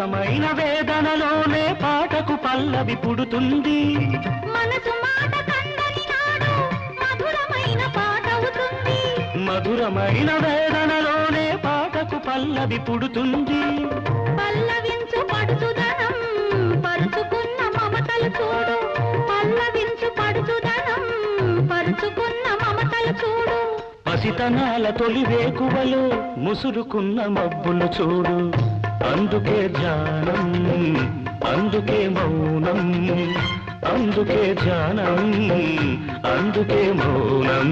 మధురమైన వేదనలోనే పాటకు పల్లవి పుడుతుంది మనసు మాట కందని నాడు మధురమైన పాట అవుతుంది మధురమైన వేదనలోనే పాటకు పల్లవి పుడుతుంది పల్లవించు పడుచుదనం పరుచుకున్న మమతలు చూడు పల్లవించు పడుచుదనం పరుచుకున్న మమతలు చూడు పసితనాల తొలి వేకువలో ముసురుకున్న మబ్బులు చూడు అందుకే ధ్యానం అందుకే మౌనం అందుకే ధ్యానం అందుకే మౌనం